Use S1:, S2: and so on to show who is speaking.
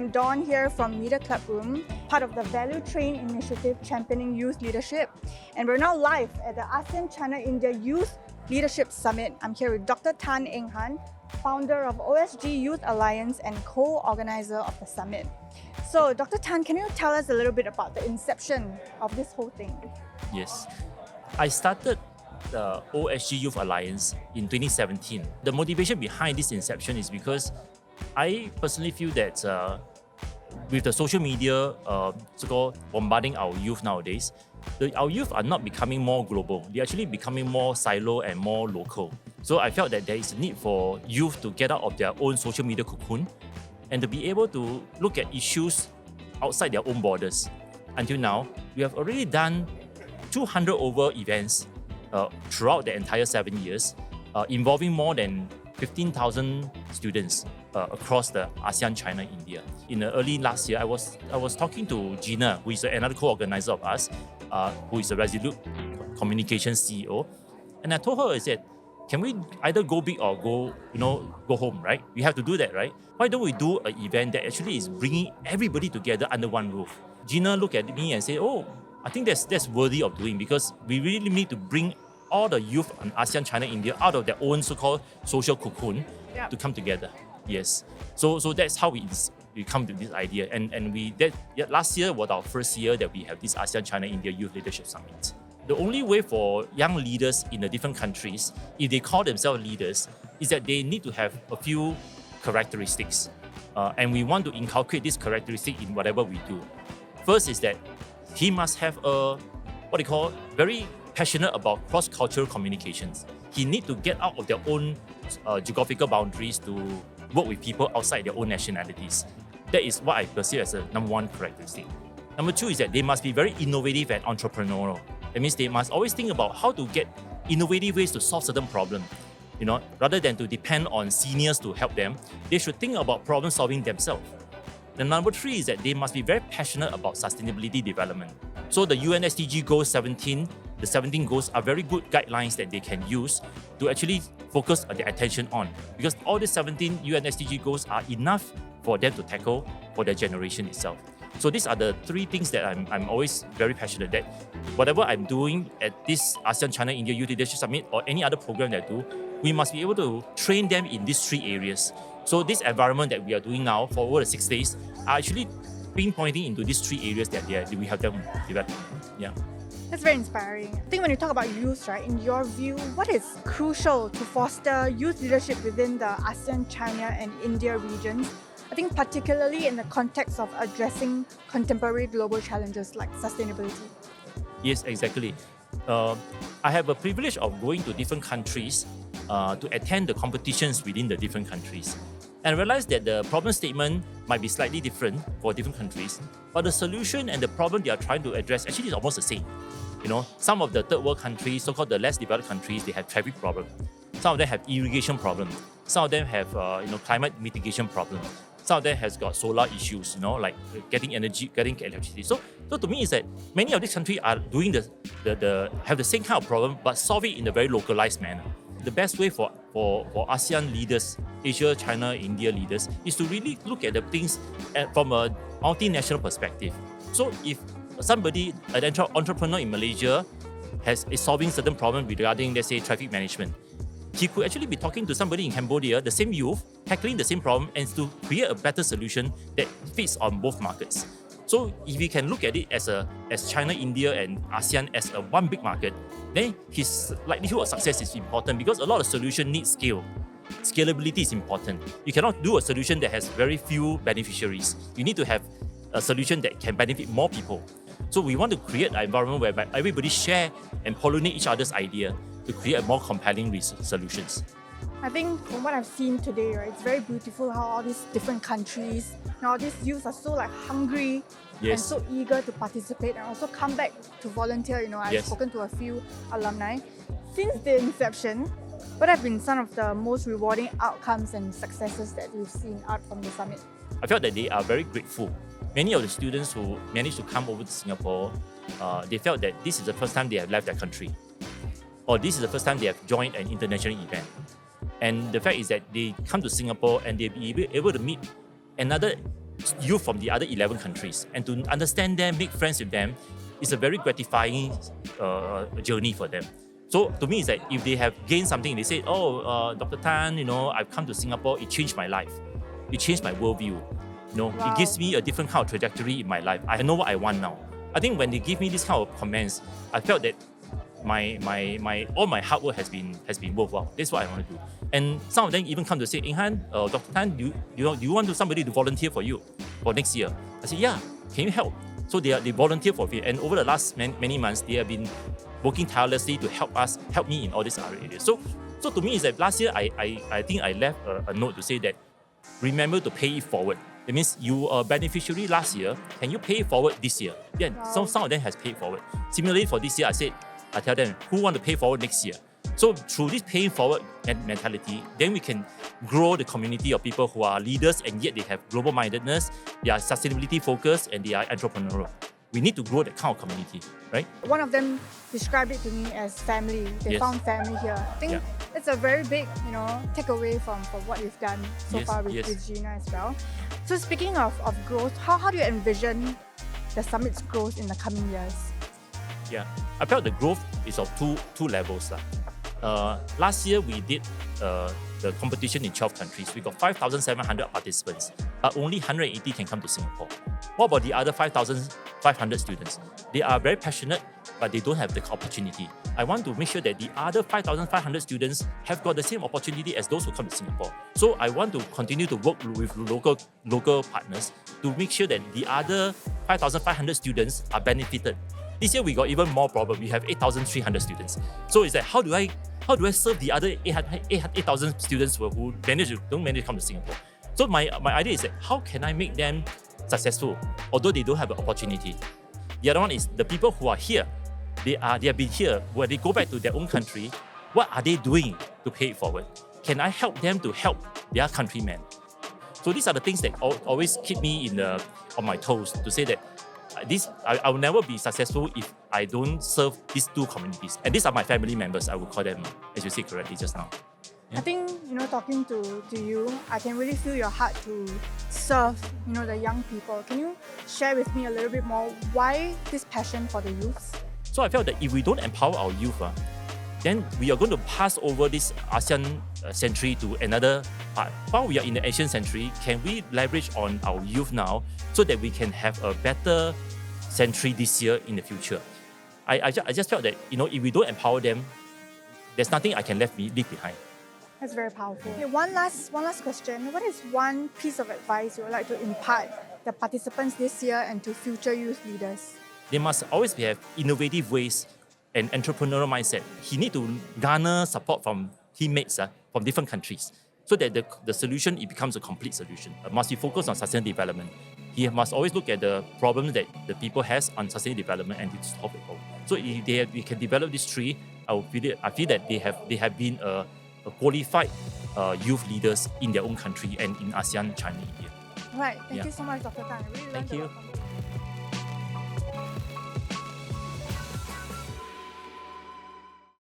S1: I'm Dawn here from Media Club Room, part of the Value Train Initiative championing youth leadership. And we're now live at the ASEAN China-India Youth Leadership Summit. I'm here with Dr. Tan Eng Han, founder of OSG Youth Alliance and co-organizer of the summit. So, Dr. Tan, can you tell us a little bit about the inception of this whole thing?
S2: Yes. I started the OSG Youth Alliance in 2017. The motivation behind this inception is because I personally feel that with the social media so-called bombarding our youth nowadays, our youth are not becoming more global. They're actually becoming more silo and more local. So I felt that there is a need for youth to get out of their own social media cocoon and to be able to look at issues outside their own borders. Until now, we have already done 200 over events throughout the entire 7 years, involving more than 15,000 students across the ASEAN, China, India. In the early last year, I was talking to Gina, who is another co-organizer of us, who is a Resolute Communications CEO, and I told her, I said, can we either go big or go home, right? We have to do that, right? Why don't we do an event that actually is bringing everybody together under one roof? Gina looked at me and said, oh, I think that's worthy of doing, because we really need to bring all the youth on ASEAN, China, India out of their own so-called social cocoon to come together. Yes. So that's how we come to this idea. And last year was our first year that we have this ASEAN, China, India Youth Leadership Summit. The only way for young leaders in the different countries, if they call themselves leaders, is that they need to have a few characteristics. And we want to inculcate this characteristic in whatever we do. First is that he must have very passionate about cross-cultural communications. He needs to get out of their own geographical boundaries to work with people outside their own nationalities. That is what I perceive as a number one characteristic. Number two is that they must be very innovative and entrepreneurial. That means they must always think about how to get innovative ways to solve certain problems. Rather than to depend on seniors to help them, they should think about problem solving themselves. The number three is that they must be very passionate about sustainability development. So the UN SDG Goal 17, the 17 goals are very good guidelines that they can use to actually focus their attention on. Because all the 17 UN SDG goals are enough for them to tackle for their generation itself. So these are the three things that I'm always very passionate that whatever I'm doing at this ASEAN China India Youth Leadership Summit or any other program that I do, we must be able to train them in these three areas. So this environment that we are doing now for over the 6 days are actually pinpointing into these three areas that we have them develop. Yeah.
S1: That's very inspiring. I think when you talk about youth, right, in your view, what is crucial to foster youth leadership within the ASEAN, China and India regions? I think particularly in the context of addressing contemporary global challenges like sustainability.
S2: Yes, exactly. I have a privilege of going to different countries to attend the competitions within the different countries. And I realized that the problem statement might be slightly different for different countries, but the solution and the problem they are trying to address actually is almost the same. Some of the third world countries, so-called the less developed countries, they have traffic problems. Some of them have irrigation problems. Some of them have climate mitigation problems. Some of them has got solar issues, like getting energy, getting electricity. So to me, is that many of these countries are doing have the same kind of problem, but solve it in a very localized manner. The best way for ASEAN leaders, Asia, China, India leaders, is to really look at the things from a multinational perspective. So if somebody, an entrepreneur in Malaysia, is solving certain problems regarding, let's say, traffic management, he could actually be talking to somebody in Cambodia, the same youth, tackling the same problem, and to create a better solution that fits on both markets. So if we can look at it as China, India, and ASEAN as a one big market, then his likelihood of success is important, because a lot of solutions need scale. Scalability is important. You cannot do a solution that has very few beneficiaries. You need to have a solution that can benefit more people. So we want to create an environment whereby everybody share and pollinate each other's idea to create more compelling solutions.
S1: I think from what I've seen today, right, it's very beautiful how all these different countries, all these youths are so hungry and so eager to participate and also come back to volunteer. I've spoken to a few alumni. Since the inception, what have been some of the most rewarding outcomes and successes that you've seen out from the summit?
S2: I felt that they are very grateful. Many of the students who managed to come over to Singapore, they felt that this is the first time they have left their country, or this is the first time they have joined an international event. And the fact is that they come to Singapore and they'll be able to meet another youth from the other 11 countries and to understand them, make friends with them is a very gratifying journey for them. So to me, it's that if they have gained something, they say, oh, Dr. Tan, I've come to Singapore, it changed my life. It changed my worldview.
S1: Wow.
S2: It gives me a different kind of trajectory in my life. I know what I want now. I think when they give me this kind of comments, I felt that all my hard work has been worthwhile. That's what I want to do. And some of them even come to say, Eng Han, Dr. Tan, do you want somebody to volunteer for you for next year? I said, yeah, can you help? So they volunteer for me. And over the last many months, they have been working tirelessly to help me in all these other areas. So to me, is that last year, I think I left a note to say that, remember to pay it forward. That means you are a beneficiary last year. Can you pay it forward this year? Yeah,
S1: Wow.
S2: some of them has paid forward. Similarly, for this year, I tell them, who want to pay forward next year? So through this paying forward mentality, then we can grow the community of people who are leaders and yet they have global mindedness, they are sustainability focused, and they are entrepreneurial. We need to grow that kind of community, right?
S1: One of them described it to me as family. They
S2: Yes.
S1: found family here. I think
S2: Yeah.
S1: it's a very big, takeaway from what you've done so
S2: Yes,
S1: far with Gina as well. So speaking of growth, how do you envision the summit's growth in the coming years?
S2: Yeah, I felt the growth is of two levels. Last year we did the competition in 12 countries. We got 5,700 participants, but only 180 can come to Singapore. What about the other 5,500 students? They are very passionate, but they don't have the opportunity. I want to make sure that the other 5,500 students have got the same opportunity as those who come to Singapore. So I want to continue to work with local partners to make sure that the other 5,500 students are benefited. This year we got even more problem. We have 8,300 students. So it's like, how do I serve the other 8,000 students who don't manage to come to Singapore? So my idea is that how can I make them successful, although they don't have an opportunity? The other one is the people who are here. They have been here. When they go back to their own country, what are they doing to pay it forward? Can I help them to help their countrymen? So these are the things that always keep me on my toes to say that I will never be successful if I don't serve these two communities. And these are my family members, I would call them, as you said correctly just now.
S1: I think, talking to you, I can really feel your heart to serve, the young people. Can you share with me a little bit more why this passion for the youths?
S2: So I felt that if we don't empower our youth, then we are going to pass over this ASEAN century to another part. While we are in the Asian century, can we leverage on our youth now so that we can have a better century this year in the future? I just felt that, if we don't empower them, there's nothing I can leave behind.
S1: That's very powerful. Okay, one last question. What is one piece of advice you would like to impart the participants this year and to future youth leaders?
S2: They must always have innovative ways and entrepreneurial mindset. He need to garner support from teammates from different countries so that the solution, it becomes a complete solution. Must be focused on sustainable development. He must always look at the problems that the people has on sustainable development and to solve it all. So if we can develop these three, I feel that they have been a qualified youth leaders in their own country and in ASEAN, China, India.
S1: Right. Thank
S2: Yeah.
S1: you so much, Dr. Tan. I really learned
S2: Thank
S1: a
S2: you.
S1: lot from you.